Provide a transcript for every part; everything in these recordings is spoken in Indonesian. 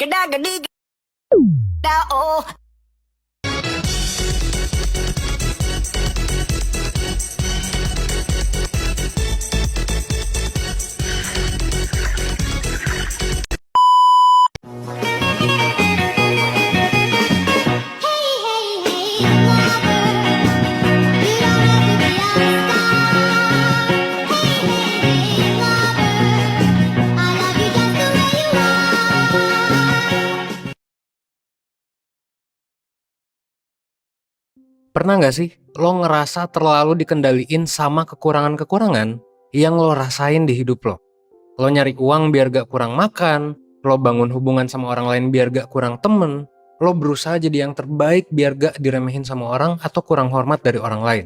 Geda-gedi, geda, oh. Pernah nggak sih lo ngerasa terlalu dikendaliin sama kekurangan-kekurangan yang lo rasain di hidup lo? Lo nyari uang biar gak kurang makan, lo bangun hubungan sama orang lain biar gak kurang temen, lo berusaha jadi yang terbaik biar gak diremehin sama orang atau kurang hormat dari orang lain.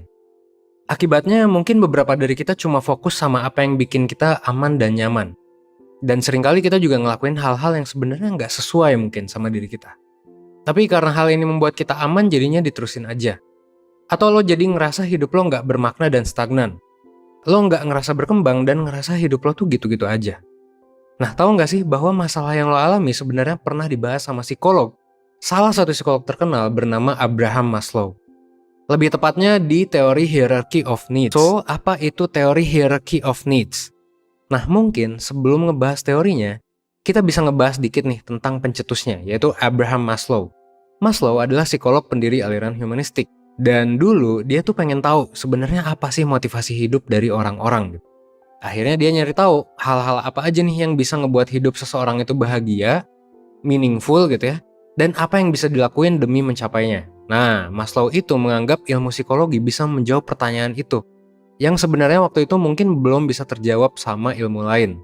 Akibatnya mungkin beberapa dari kita cuma fokus sama apa yang bikin kita aman dan nyaman. Dan seringkali kita juga ngelakuin hal-hal yang sebenarnya nggak sesuai mungkin sama diri kita. Tapi karena hal ini membuat kita aman, jadinya diterusin aja. Atau lo jadi ngerasa hidup lo nggak bermakna dan stagnan. Lo nggak ngerasa berkembang dan ngerasa hidup lo tuh gitu-gitu aja. Nah, tahu nggak sih bahwa masalah yang lo alami sebenarnya pernah dibahas sama psikolog. Salah satu psikolog terkenal bernama Abraham Maslow. Lebih tepatnya di teori hierarchy of needs. So, apa itu teori hierarchy of needs? Nah, mungkin sebelum ngebahas teorinya, kita bisa ngebahas dikit nih tentang pencetusnya, yaitu Abraham Maslow. Maslow adalah psikolog pendiri aliran humanistik. Dan dulu dia tuh pengen tahu sebenarnya apa sih motivasi hidup dari orang-orang gitu. Akhirnya dia nyari tahu hal-hal apa aja nih yang bisa ngebuat hidup seseorang itu bahagia, meaningful gitu ya, dan apa yang bisa dilakuin demi mencapainya. Nah, Maslow itu menganggap ilmu psikologi bisa menjawab pertanyaan itu, yang sebenarnya waktu itu mungkin belum bisa terjawab sama ilmu lain.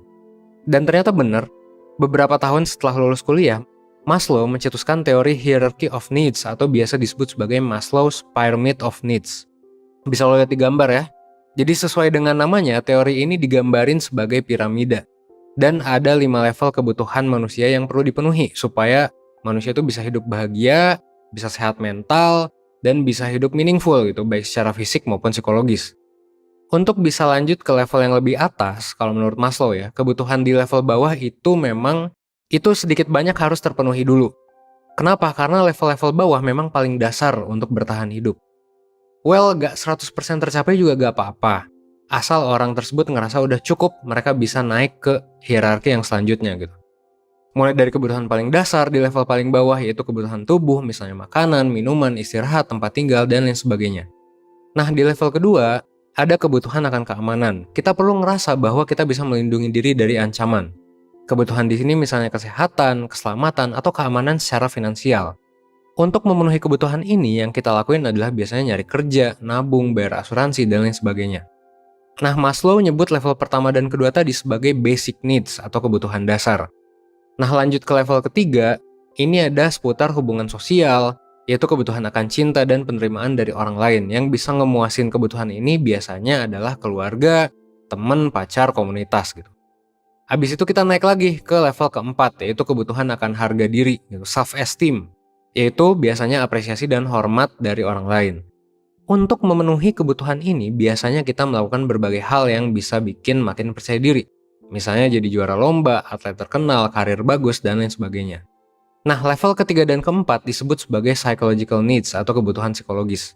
Dan ternyata benar, beberapa tahun setelah lulus kuliah, Maslow mencetuskan teori hierarchy of needs atau biasa disebut sebagai Maslow's Pyramid of Needs. Bisa lo lihat di gambar ya. Jadi sesuai dengan namanya, teori ini digambarin sebagai piramida. Dan ada 5 level kebutuhan manusia yang perlu dipenuhi supaya manusia itu bisa hidup bahagia, bisa sehat mental, dan bisa hidup meaningful gitu, baik secara fisik maupun psikologis. Untuk bisa lanjut ke level yang lebih atas, kalau menurut Maslow ya, kebutuhan di level bawah itu memang itu sedikit banyak harus terpenuhi dulu. Kenapa? Karena level-level bawah memang paling dasar untuk bertahan hidup. Well, gak 100% tercapai juga gak apa-apa. Asal orang tersebut ngerasa udah cukup, mereka bisa naik ke hierarki yang selanjutnya gitu. Mulai dari kebutuhan paling dasar di level paling bawah, yaitu kebutuhan tubuh, misalnya makanan, minuman, istirahat, tempat tinggal, dan lain sebagainya. Nah, di level kedua, ada kebutuhan akan keamanan. Kita perlu ngerasa bahwa kita bisa melindungi diri dari ancaman. Kebutuhan di sini misalnya kesehatan, keselamatan, atau keamanan secara finansial. Untuk memenuhi kebutuhan ini, yang kita lakuin adalah biasanya nyari kerja, nabung, bayar asuransi, dan lain sebagainya. Nah, Maslow nyebut level pertama dan kedua tadi sebagai basic needs atau kebutuhan dasar. Nah, lanjut ke level ketiga, ini ada seputar hubungan sosial, yaitu kebutuhan akan cinta dan penerimaan dari orang lain. Yang bisa ngemuasin kebutuhan ini biasanya adalah keluarga, teman, pacar, komunitas gitu. Habis itu kita naik lagi ke level keempat, yaitu kebutuhan akan harga diri, gitu, self-esteem, yaitu biasanya apresiasi dan hormat dari orang lain. Untuk memenuhi kebutuhan ini, biasanya kita melakukan berbagai hal yang bisa bikin makin percaya diri. Misalnya jadi juara lomba, atlet terkenal, karir bagus, dan lain sebagainya. Nah, level ketiga dan keempat disebut sebagai psychological needs atau kebutuhan psikologis.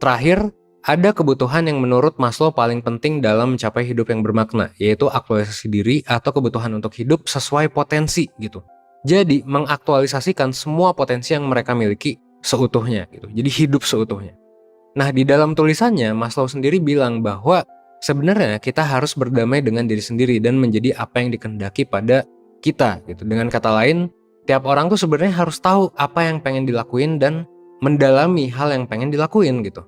Terakhir, ada kebutuhan yang menurut Maslow paling penting dalam mencapai hidup yang bermakna, yaitu aktualisasi diri atau kebutuhan untuk hidup sesuai potensi gitu. Jadi, mengaktualisasikan semua potensi yang mereka miliki seutuhnya gitu. Jadi hidup seutuhnya. Nah, di dalam tulisannya, Maslow sendiri bilang bahwa sebenarnya kita harus berdamai dengan diri sendiri dan menjadi apa yang dikehendaki pada kita gitu. Dengan kata lain, tiap orang tuh sebenarnya harus tahu apa yang pengen dilakuin dan mendalami hal yang pengen dilakuin gitu.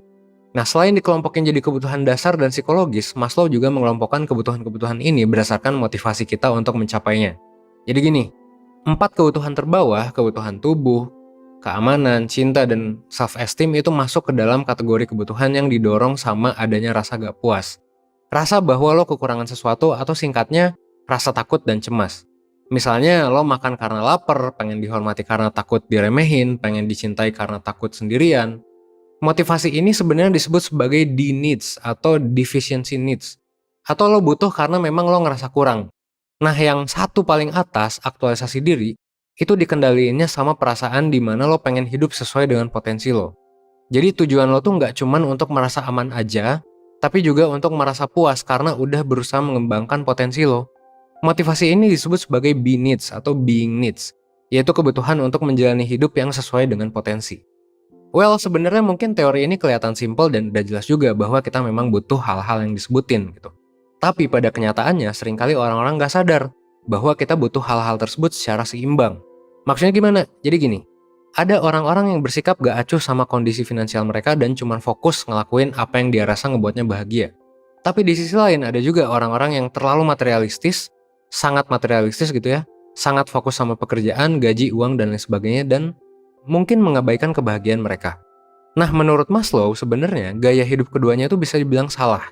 Nah, selain dikelompokin jadi kebutuhan dasar dan psikologis, Maslow juga mengelompokkan kebutuhan-kebutuhan ini berdasarkan motivasi kita untuk mencapainya. Jadi gini, 4 kebutuhan terbawah, kebutuhan tubuh, keamanan, cinta, dan self-esteem itu masuk ke dalam kategori kebutuhan yang didorong sama adanya rasa gak puas. Rasa bahwa lo kekurangan sesuatu atau singkatnya, rasa takut dan cemas. Misalnya lo makan karena lapar, pengen dihormati karena takut diremehin, pengen dicintai karena takut sendirian. Motivasi ini sebenarnya disebut sebagai D-needs atau deficiency needs. Atau lo butuh karena memang lo ngerasa kurang. Nah, yang satu paling atas, aktualisasi diri, itu dikendaliinnya sama perasaan di mana lo pengen hidup sesuai dengan potensi lo. Jadi tujuan lo tuh nggak cuman untuk merasa aman aja, tapi juga untuk merasa puas karena udah berusaha mengembangkan potensi lo. Motivasi ini disebut sebagai be needs atau being needs, yaitu kebutuhan untuk menjalani hidup yang sesuai dengan potensi. Well, sebenarnya mungkin teori ini kelihatan simpel dan udah jelas juga bahwa kita memang butuh hal-hal yang disebutin gitu. Tapi pada kenyataannya seringkali orang-orang nggak sadar bahwa kita butuh hal-hal tersebut secara seimbang. Maksudnya gimana? Jadi gini, ada orang-orang yang bersikap gak acuh sama kondisi finansial mereka dan cuma fokus ngelakuin apa yang dia rasa ngebuatnya bahagia. Tapi di sisi lain ada juga orang-orang yang terlalu materialistis, sangat materialistis gitu ya, sangat fokus sama pekerjaan, gaji, uang, dan lain sebagainya, dan mungkin mengabaikan kebahagiaan mereka. Nah, menurut Maslow, sebenarnya gaya hidup keduanya itu bisa dibilang salah.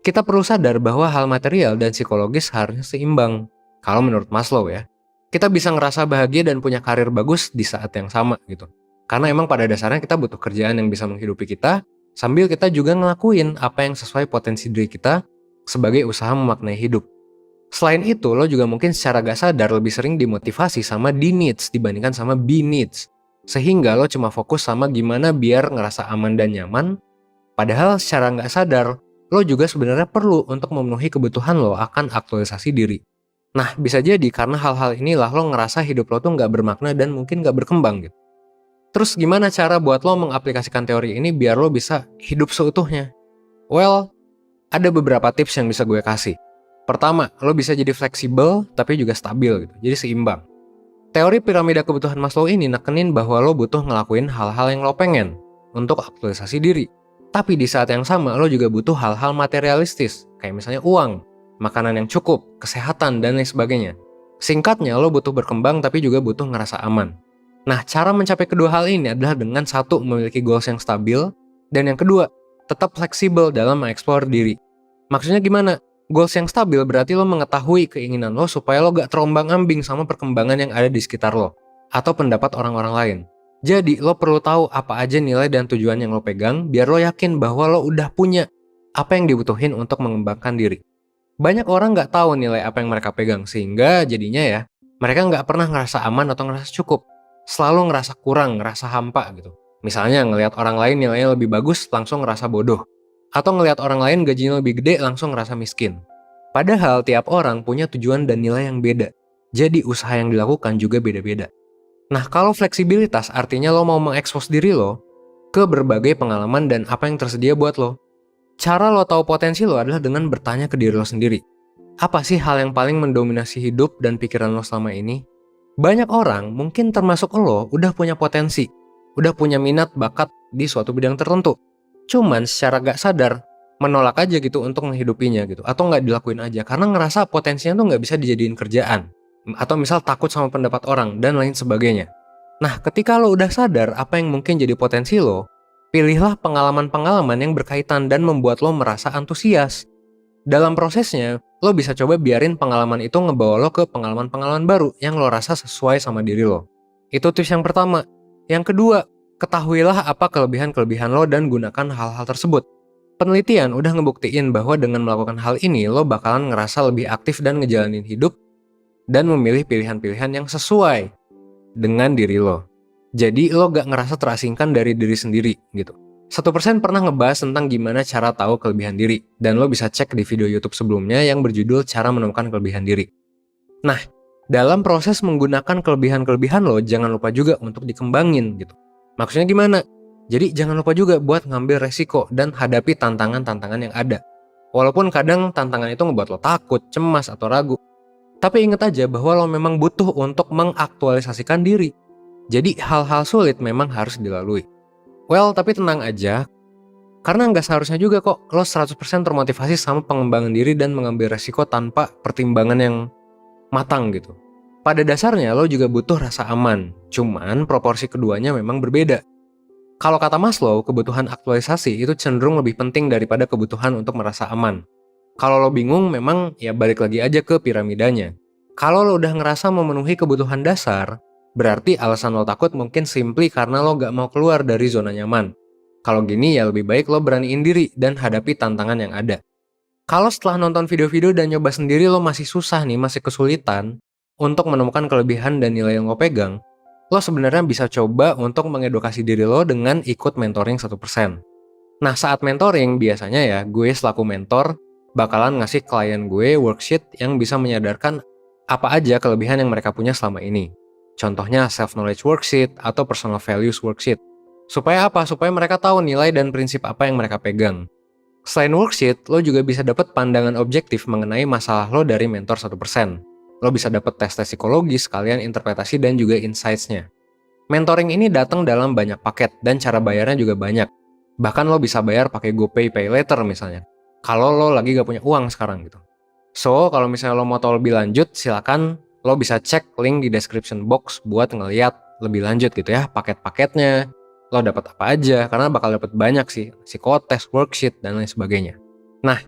Kita perlu sadar bahwa hal material dan psikologis harusnya seimbang. Kalau menurut Maslow ya, kita bisa ngerasa bahagia dan punya karir bagus di saat yang sama gitu. Karena emang pada dasarnya kita butuh kerjaan yang bisa menghidupi kita, sambil kita juga ngelakuin apa yang sesuai potensi diri kita sebagai usaha memaknai hidup. Selain itu, lo juga mungkin secara gak sadar lebih sering dimotivasi sama D needs dibandingkan sama B needs. Sehingga lo cuma fokus sama gimana biar ngerasa aman dan nyaman, padahal secara gak sadar, lo juga sebenarnya perlu untuk memenuhi kebutuhan lo akan aktualisasi diri. Nah, bisa jadi karena hal-hal inilah lo ngerasa hidup lo tuh gak bermakna dan mungkin gak berkembang gitu. Terus gimana cara buat lo mengaplikasikan teori ini biar lo bisa hidup seutuhnya? Well, ada beberapa tips yang bisa gue kasih. Pertama, lo bisa jadi fleksibel tapi juga stabil gitu, jadi seimbang. Teori piramida kebutuhan Maslow ini nekenin bahwa lo butuh ngelakuin hal-hal yang lo pengen untuk aktualisasi diri. Tapi di saat yang sama lo juga butuh hal-hal materialistis, kayak misalnya uang, makanan yang cukup, kesehatan, dan lain sebagainya. Singkatnya, lo butuh berkembang tapi juga butuh ngerasa aman. Nah, cara mencapai kedua hal ini adalah dengan satu, memiliki goals yang stabil, dan yang kedua, tetap fleksibel dalam mengeksplor diri. Maksudnya gimana? Goals yang stabil berarti lo mengetahui keinginan lo supaya lo gak terombang-ambing sama perkembangan yang ada di sekitar lo, atau pendapat orang-orang lain. Jadi, lo perlu tahu apa aja nilai dan tujuan yang lo pegang, biar lo yakin bahwa lo udah punya apa yang dibutuhin untuk mengembangkan diri. Banyak orang gak tahu nilai apa yang mereka pegang, sehingga jadinya ya, mereka gak pernah ngerasa aman atau ngerasa cukup. Selalu ngerasa kurang, ngerasa hampa gitu. Misalnya ngelihat orang lain nilainya lebih bagus, langsung ngerasa bodoh. Atau ngelihat orang lain gajinya lebih gede, langsung ngerasa miskin. Padahal tiap orang punya tujuan dan nilai yang beda. Jadi usaha yang dilakukan juga beda-beda. Nah, kalau fleksibilitas artinya lo mau mengekspos diri lo ke berbagai pengalaman dan apa yang tersedia buat lo. Cara lo tahu potensi lo adalah dengan bertanya ke diri lo sendiri. Apa sih hal yang paling mendominasi hidup dan pikiran lo selama ini? Banyak orang, mungkin termasuk lo, udah punya potensi. Udah punya minat, bakat di suatu bidang tertentu. Cuman secara gak sadar, menolak aja gitu untuk menghidupinya gitu. Atau gak dilakuin aja, karena ngerasa potensinya tuh gak bisa dijadiin kerjaan. Atau misal takut sama pendapat orang, dan lain sebagainya. Nah, ketika lo udah sadar apa yang mungkin jadi potensi lo, pilihlah pengalaman-pengalaman yang berkaitan dan membuat lo merasa antusias. Dalam prosesnya, lo bisa coba biarin pengalaman itu ngebawa lo ke pengalaman-pengalaman baru yang lo rasa sesuai sama diri lo. Itu tips yang pertama. Yang kedua, ketahuilah apa kelebihan-kelebihan lo dan gunakan hal-hal tersebut. Penelitian udah ngebuktiin bahwa dengan melakukan hal ini, lo bakalan ngerasa lebih aktif dan ngejalanin hidup dan memilih pilihan-pilihan yang sesuai dengan diri lo. Jadi lo gak ngerasa terasingkan dari diri sendiri gitu. 1% pernah ngebahas tentang gimana cara tahu kelebihan diri, dan lo bisa cek di video YouTube sebelumnya yang berjudul Cara Menemukan Kelebihan Diri. Nah, dalam proses menggunakan kelebihan-kelebihan lo, jangan lupa juga untuk dikembangin gitu. Maksudnya gimana? Jadi jangan lupa juga buat ngambil resiko dan hadapi tantangan-tantangan yang ada. Walaupun kadang tantangan itu ngebuat lo takut, cemas, atau ragu. Tapi ingat aja bahwa lo memang butuh untuk mengaktualisasikan diri. Jadi hal-hal sulit memang harus dilalui. Well, tapi tenang aja, karena nggak seharusnya juga kok lo 100% termotivasi sama pengembangan diri dan mengambil resiko tanpa pertimbangan yang matang gitu. Pada dasarnya lo juga butuh rasa aman, cuman proporsi keduanya memang berbeda. Kalau kata Maslow, kebutuhan aktualisasi itu cenderung lebih penting daripada kebutuhan untuk merasa aman. Kalau lo bingung, memang ya balik lagi aja ke piramidanya. Kalau lo udah ngerasa memenuhi kebutuhan dasar, berarti alasan lo takut mungkin simply karena lo gak mau keluar dari zona nyaman. Kalau gini ya lebih baik lo beraniin diri dan hadapi tantangan yang ada. Kalau setelah nonton video-video dan nyoba sendiri lo masih susah nih, masih kesulitan, untuk menemukan kelebihan dan nilai yang lo pegang, lo sebenarnya bisa coba untuk mengedukasi diri lo dengan ikut mentoring 1%. Nah, saat mentoring, biasanya ya, gue selaku mentor bakalan ngasih klien gue worksheet yang bisa menyadarkan apa aja kelebihan yang mereka punya selama ini. Contohnya self-knowledge worksheet atau personal values worksheet. Supaya apa? Supaya mereka tahu nilai dan prinsip apa yang mereka pegang. Selain worksheet, lo juga bisa dapat pandangan objektif mengenai masalah lo dari mentor 1%. Lo bisa dapat tes-tes psikologis, sekalian interpretasi dan juga insights-nya. Mentoring ini datang dalam banyak paket dan cara bayarnya juga banyak. Bahkan lo bisa bayar pakai GoPay Pay Later misalnya. Kalau lo lagi gak punya uang sekarang gitu. So, kalau misalnya lo mau tahu lebih lanjut, silakan lo bisa cek link di description box buat ngeliat lebih lanjut gitu ya, paket-paketnya. Lo dapat apa aja, karena bakal dapat banyak sih, psikotes, worksheet, dan lain sebagainya. Nah,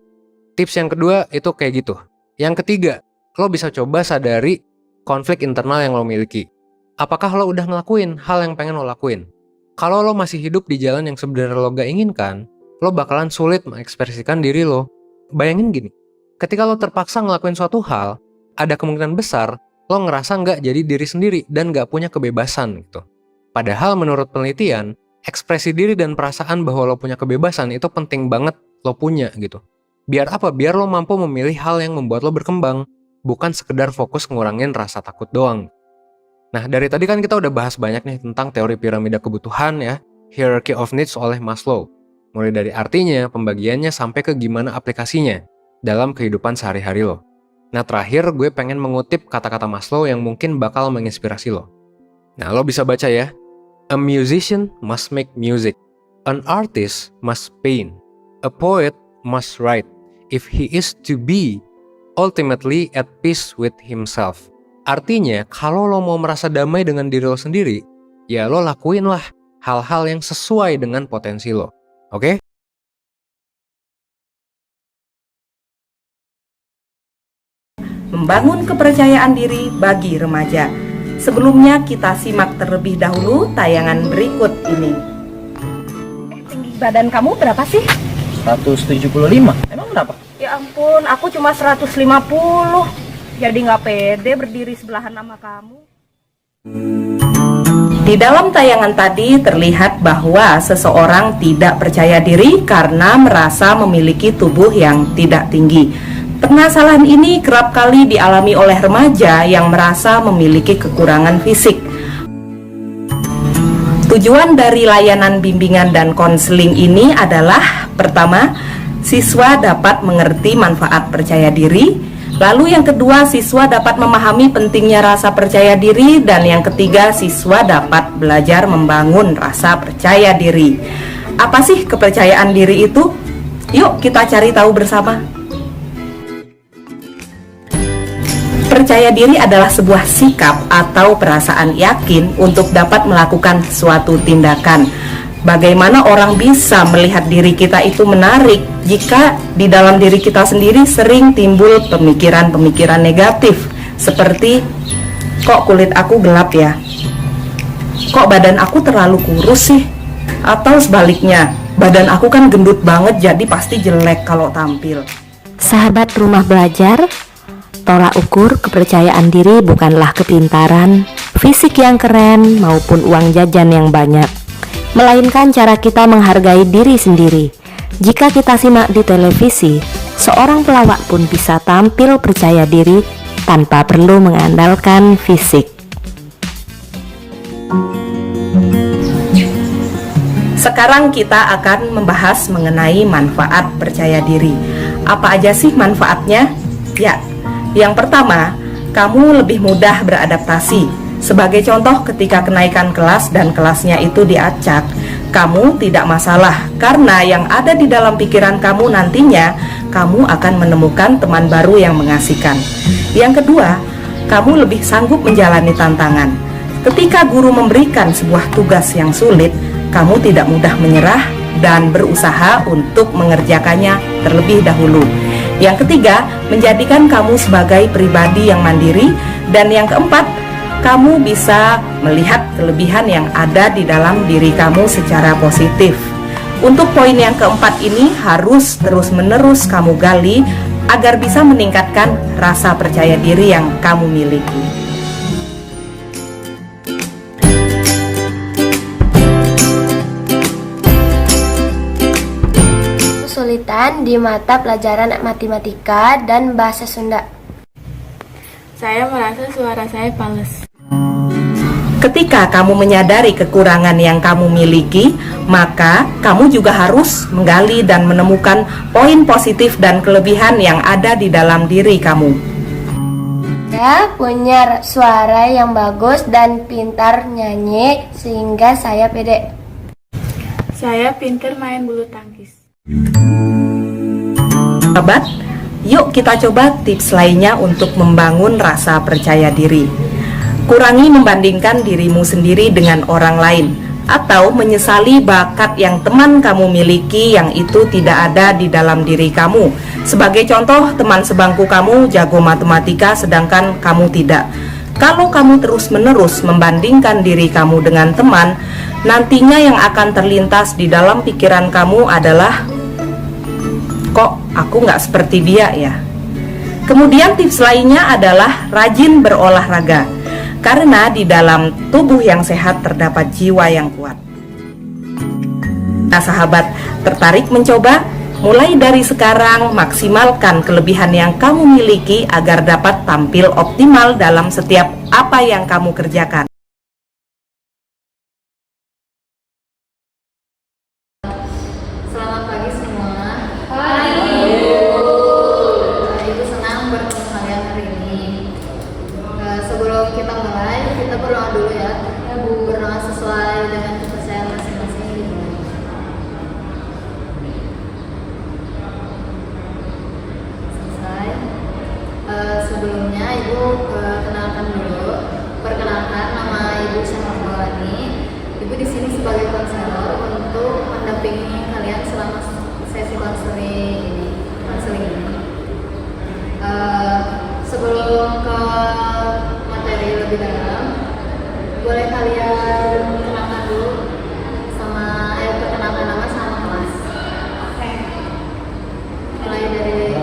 tips yang kedua itu kayak gitu. Yang ketiga, lo bisa coba sadari konflik internal yang lo miliki. Apakah lo udah ngelakuin hal yang pengen lo lakuin? Kalau lo masih hidup di jalan yang sebenarnya lo gak inginkan, lo bakalan sulit mengekspresikan diri lo. Bayangin gini, ketika lo terpaksa ngelakuin suatu hal, ada kemungkinan besar lo ngerasa gak jadi diri sendiri dan gak punya kebebasan gitu. Padahal menurut penelitian, ekspresi diri dan perasaan bahwa lo punya kebebasan itu penting banget lo punya gitu. Biar apa? Biar lo mampu memilih hal yang membuat lo berkembang, bukan sekedar fokus ngurangin rasa takut doang. Nah, dari tadi kan kita udah bahas banyak nih tentang teori piramida kebutuhan ya, hierarchy of needs oleh Maslow. Mulai dari artinya, pembagiannya, sampai ke gimana aplikasinya dalam kehidupan sehari-hari lo. Nah, terakhir gue pengen mengutip kata-kata Maslow yang mungkin bakal menginspirasi lo. Nah, lo bisa baca ya. A musician must make music. An artist must paint. A poet must write. If he is to be ultimately at peace with himself. Artinya, kalau lo mau merasa damai dengan diri lo sendiri, ya lo lakuin lah hal-hal yang sesuai dengan potensi lo. Oke? Membangun kepercayaan diri bagi remaja. Sebelumnya kita simak terlebih dahulu tayangan berikut ini. Tinggi badan kamu berapa sih? 175. Emang kenapa? Ya ampun, aku cuma 150. Jadi nggak pede berdiri sebelahan sama kamu. Di dalam tayangan tadi terlihat bahwa seseorang tidak percaya diri karena merasa memiliki tubuh yang tidak tinggi. Permasalahan ini kerap kali dialami oleh remaja yang merasa memiliki kekurangan fisik. Tujuan dari layanan bimbingan dan konseling ini adalah: pertama, siswa dapat mengerti manfaat percaya diri. Lalu yang kedua, siswa dapat memahami pentingnya rasa percaya diri. Dan yang ketiga, siswa dapat belajar membangun rasa percaya diri. Apa sih kepercayaan diri itu? Yuk kita cari tahu bersama. Percaya diri adalah sebuah sikap atau perasaan yakin untuk dapat melakukan suatu tindakan. Bagaimana orang bisa melihat diri kita itu menarik jika di dalam diri kita sendiri sering timbul pemikiran-pemikiran negatif seperti, kok kulit aku gelap ya? Kok badan aku terlalu kurus sih? Atau sebaliknya, badan aku kan gendut banget jadi pasti jelek kalau tampil. Sahabat rumah belajar, tolak ukur kepercayaan diri bukanlah kepintaran, fisik yang keren maupun uang jajan yang banyak, melainkan cara kita menghargai diri sendiri. Jika kita simak di televisi, seorang pelawak pun bisa tampil percaya diri tanpa perlu mengandalkan fisik. Sekarang kita akan membahas mengenai manfaat percaya diri. Apa aja sih manfaatnya? Ya, yang pertama, kamu lebih mudah beradaptasi. Sebagai contoh, ketika kenaikan kelas dan kelasnya itu diacak, kamu tidak masalah karena yang ada di dalam pikiran kamu nantinya, kamu akan menemukan teman baru yang mengasihkan. Yang kedua, kamu lebih sanggup menjalani tantangan. Ketika guru memberikan sebuah tugas yang sulit, kamu tidak mudah menyerah dan berusaha untuk mengerjakannya terlebih dahulu. Yang ketiga, menjadikan kamu sebagai pribadi yang mandiri. Dan yang keempat, kamu bisa melihat kelebihan yang ada di dalam diri kamu secara positif. Untuk poin yang keempat ini harus terus-menerus kamu gali agar bisa meningkatkan rasa percaya diri yang kamu miliki. Kesulitan di mata pelajaran matematika dan bahasa Sunda. Saya merasa suara saya fals. Ketika kamu menyadari kekurangan yang kamu miliki, maka kamu juga harus menggali dan menemukan poin positif dan kelebihan yang ada di dalam diri kamu. Saya punya suara yang bagus dan pintar nyanyi sehingga saya pede. Saya pintar main bulu tangkis. Sahabat, yuk kita coba tips lainnya untuk membangun rasa percaya diri. Kurangi membandingkan dirimu sendiri dengan orang lain, atau menyesali bakat yang teman kamu miliki yang itu tidak ada di dalam diri kamu. Sebagai contoh, teman sebangku kamu jago matematika sedangkan kamu tidak. Kalau kamu terus-menerus membandingkan diri kamu dengan teman, nantinya yang akan terlintas di dalam pikiran kamu adalah, kok aku nggak seperti dia ya? Kemudian tips lainnya adalah rajin berolahraga. Karena di dalam tubuh yang sehat terdapat jiwa yang kuat. Nah sahabat, tertarik mencoba? Mulai dari sekarang maksimalkan kelebihan yang kamu miliki agar dapat tampil optimal dalam setiap apa yang kamu kerjakan. Selamat pagi semua. Pagi. Ibu senang bertemu kalian hari ini. Sebelum kita mulai, kita berdoa dulu ya. Berdoa sesuai dengan kepercayaan masing-masing. Selesai. Sebelumnya Ibu kenalkan dulu. Perkenalkan, nama Ibu Syahrini. Ibu di sini sebagai konselor untuk mendampingi kalian selama sesi konseling ini. Sebelum ke materi lebih dalam, boleh kalian kenalkan dulu sama perkenalkan nama sama kelas. Mulai dari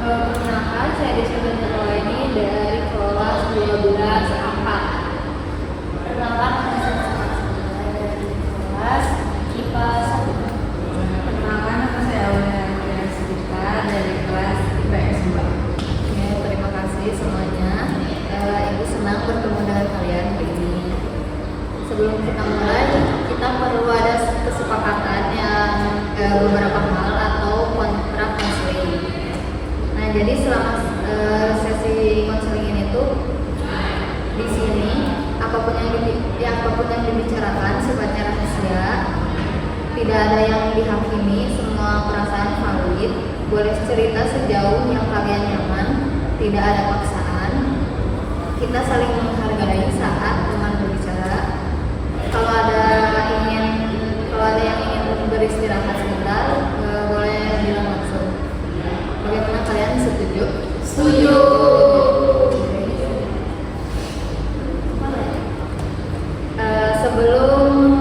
perkenalkan, saya Desi Bentrola ini dari kelas 12A4. Perkenalkan, saya dari kelas IPA 1. Perkenalkan, nama saya Aulia Sidika dari kelas IPS 2. Oke, terima kasih semuanya. Ibu senang bertemu dengan kalian hari ini. Sebelum kita mulai, kita perlu ada kesepakatan yang beberapa hal atau kontrak konseling. Nah, jadi selama sesi konseling ini tuh di sini apapun yang dibicarakan sifatnya rahasia, tidak ada yang dihakimi, semua perasaan valid, boleh cerita sejauh yang kalian nyaman, tidak ada paksaan. Kita saling menghargai saat teman berbicara. Kalau ada yang ingin beristirahat sebentar, boleh bilang langsung. Bagaimana kalian, setuju? Setuju. Sebelum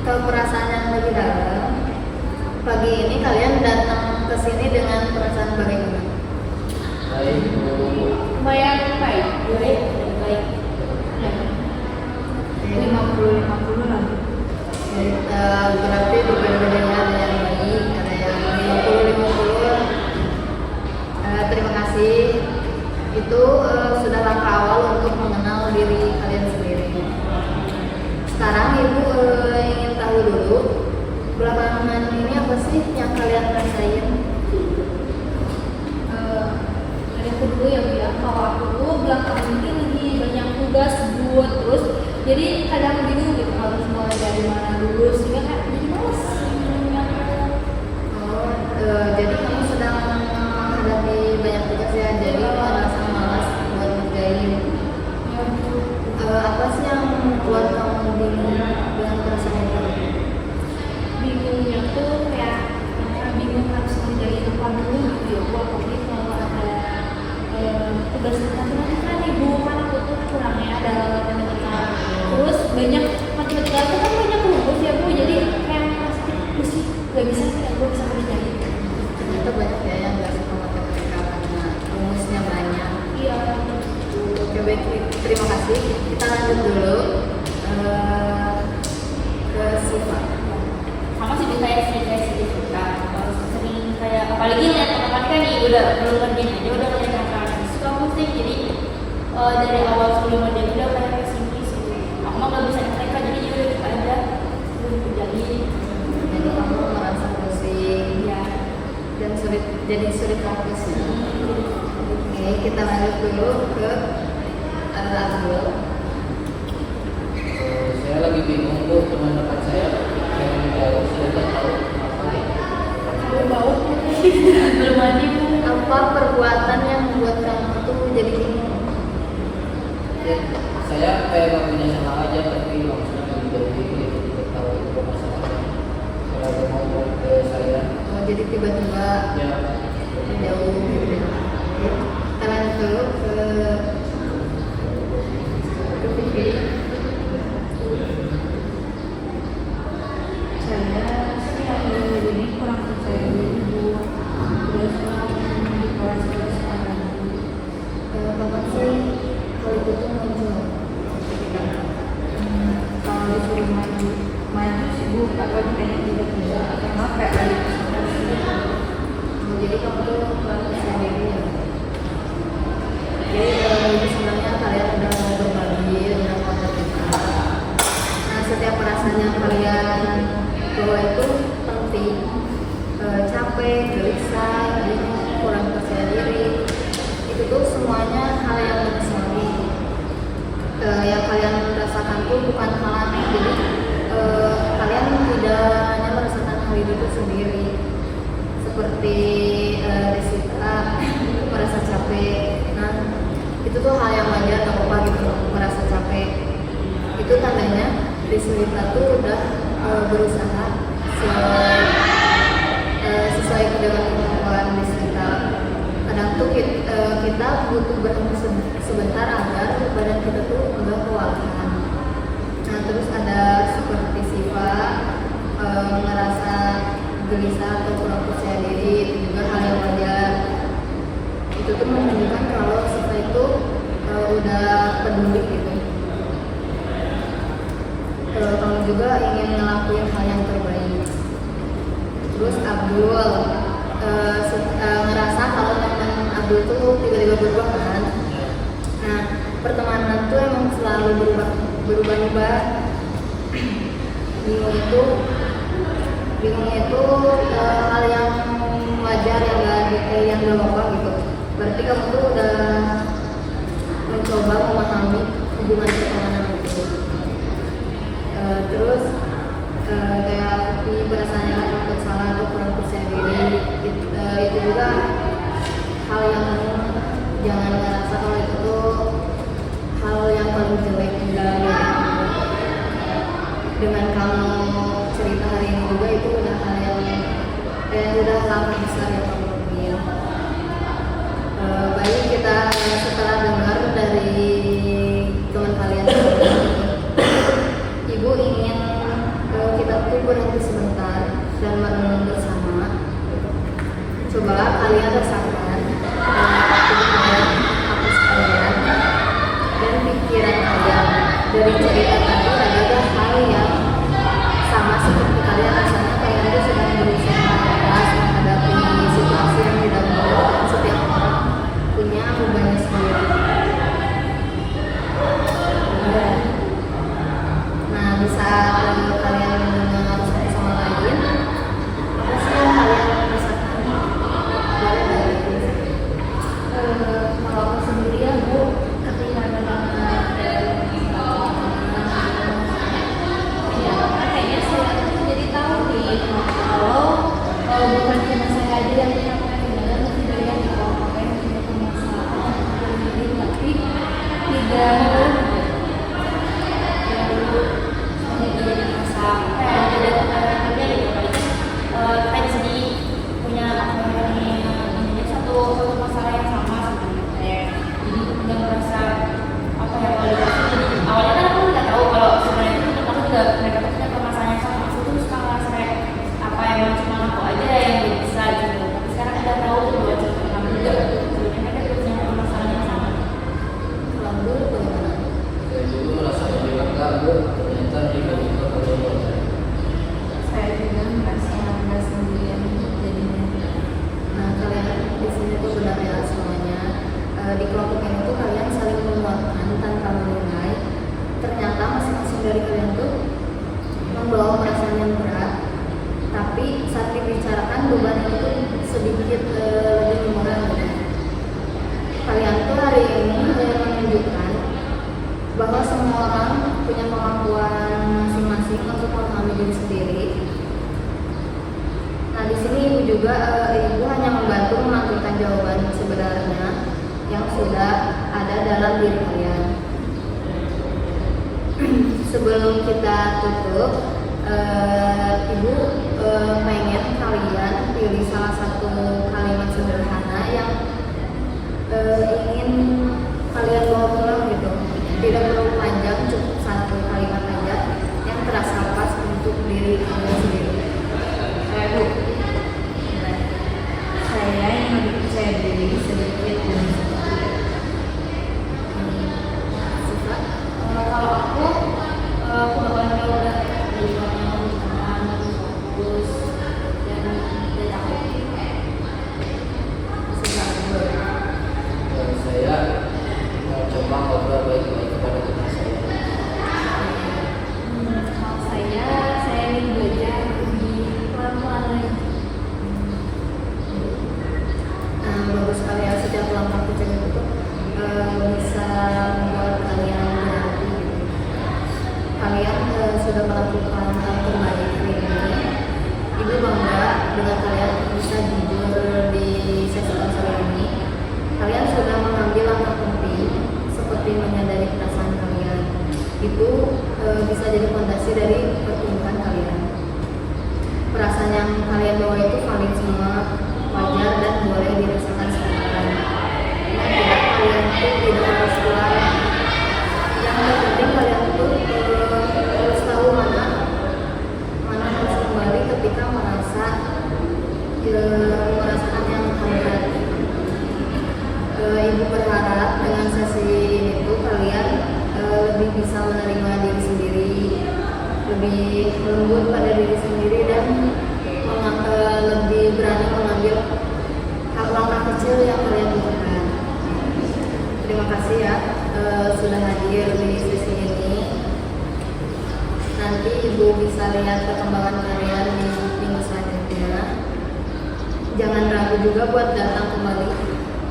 ke perasaan yang lebih dalam, pagi ini kalian datang ke sini dengan perasaan bagaimana? Lumayan baik. Baik. 50-50 lah. Berarti berbeda-bedanya, ada yang baik, ada yang 50-50. Terima kasih. Itu sudah langkah awal untuk mengenal diri kalian sendiri. Sekarang Ibu ingin tahu dulu, belakangan ini apa sih yang kalian rasain? Dari dulu ya Bu ya, kalau aku tuh belakangan ini lagi banyak tugas buat terus, jadi kadang bingung gitu harus mulai dari mana dulu, sehingga kayak jadi males. Jadi kamu sedang menghadapi banyak tugas ya, jadi merasa malas buat ngerjain. Ya Bu. Apa sih yang membuat kamu bingung dengan perasaan itu? Bingungnya tuh kayak bingung harus ngerjain apa dulu gitu ya Bu, apalagi kalau ada tugas matematika nih Bu, kan aku tuh kurangnya ada matematika. Terus apalagi ngeliat teman-teman kan nih udah belum ngerjain aja udah ngeliat yang suka musik, jadi dari awal sebelum ngerjain udah kayak pesimis gitu. Aku mah gak bisa mereka, jadi ya udah kita aja belum kerjain. Jadi kamu merasa pusing Ya, dan sulit fokus ya. Oke, kita lanjut dulu ke Abdul. Saya lagi bingung tuh, teman dekat saya yang jauh saya nggak tahu ngapain. belum mandi Bu. Apa perbuatan yang membuat kamu tuh jadi bingung? Ya, saya kayak nggak punya salah aja, tapi langsung menjauhi gitu, tidak tahu itu masalahnya. Kalau ada ngomong ke saya, Oh, jadi tiba-tiba ya jauh gitu ya. Kita lanjut dulu ke Vivi. Saya sih akhir-akhir ini kurang percaya diri Bu. Terus di kelas sekarang. Kapan sih hal itu tuh muncul? Kalau disuruh maju sih Bu, atau kayaknya tiba-tiba karena kayak ada Jadi kamu tuh kurang percaya diri ya. Jadi itu sebenarnya kalian udah mau berbagi dengan keluarga kita. Nah, setiap perasaan yang kalian bawa itu penting. Capek, gelisah, bingung, kurang percaya diri, itu tuh semuanya hal yang manusiawi. Yang kalian rasakan tuh bukan hal aneh. Jadi kalian tidak hanya merasakan hal itu tuh sendiri. Seperti Desita merasa capek. Nah, itu tuh hal yang wajar, gak apa-apa gitu merasa capek. Itu tandanya Desita tuh udah berusaha sesuai dengan kemampuan Desita. Kadang tuh kita butuh berhenti sebentar agar badan kita tuh enggak kewalahan. Nah, terus ada seperti Siva merasa gelisah atau kurang percaya diri, itu juga hal yang wajar. Itu tuh menunjukkan kalau Siva itu udah peduli gitu. Kamu juga ingin ngelakuin hal yang terbaik. Terus Abdul ngerasa kalau teman Abdul tuh tiba-tiba berubah kan. Nah, pertemanan tuh emang selalu berubah-ubah. Bingung itu hal yang wajar, yang gak apa-apa gitu. Berarti kamu tuh udah mencoba memahami hubungan pertemanan itu. Terus kayak perasaannya takut salah atau kurang percaya diri, itu juga hal yang jangan ngerasa kalau itu tuh hal yang paling jelek. Enggak ya. Dengan kamu cerita hari ini juga itu udah hal yang udah langkah besar yang kamu lakuin. Baik, kita setelah dengar dari teman kalian, Ibu ingin kita tuh berhenti sebentar dan merenung bersama. Coba kalian rasakan waktu kalian hapus kalian dan pikiran kalian dari cerita tadi. Ada hal yang sama seperti kalian rasanya kayak itu sedang berusaha keras menghadapi situasi yang tidak mudah, dan setiap orang punya bebannya sendiri. Nah, bisa kalian mendengar satu sama lain, apa sih yang kalian rasakan? Boleh dari sedikit lebih murah gitu. Kalian tuh hari ini menunjukkan bahwa semua orang punya kemampuan masing-masing untuk memahami diri sendiri. Nah, di sini ibu juga ibu hanya membantu melakukan jawaban sebenarnya yang sudah ada dalam diri kalian. Sebelum kita tutup, ibu pengen kalian pilih salah satu kalimat sederhana yang ingin kalian bawa pulang gitu. Tidak perlu panjang, cukup satu kalimat aja yang terasa pas untuk diri kalian sendiri. Bu, Saya yang lebih percaya diri sedikit demi sifat. Kalau aku bakalan coba jadi orang yang tenang, fokus, dan takut. Sifat gue. Dan saya mau coba ngobrol baik-baik kepada teman saya. Kalau saya ingin belajar lebih pelan-pelan lagi. Nah, bagus sekali ya, setiap langkah kecil itu bisa membuat kalian berhati. Kalian sudah melakukan hal terbaik ini. Ibu bangga dengan kalian bisa jujur di sesi konseling ini. Kalian sudah mengambil langkah penting seperti menyadari perasaan kalian. Itu bisa jadi fondasi dari pertumbuhan kalian. Perasaan yang kalian bawa itu valid semua, wajar dan boleh dirasakan sekarang. Yang tidak kalian tuh tidak harus keluar. Yang penting kalian tuh harus tahu mana harus kembali ketika merasakan yang berat. Ibu berharap dengan sesi ini tuh kalian lebih bisa menerima diri sendiri, lebih lembut pada diri sendiri dan lebih berani mengambil langkah kecil yang kalian butuhkan. Terima kasih ya sudah hadir di sesi ini. Nanti ibu bisa lihat perkembangan kalian di minggu selanjutnya. Jangan ragu juga buat datang kembali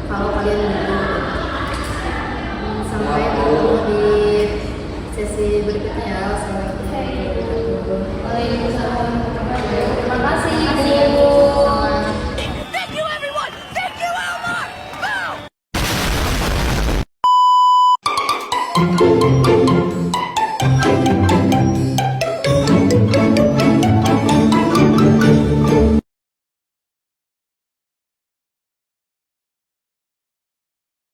kalau kalian butuh. Sampai ketemu di sesi berikutnya. Wassalamualaikum.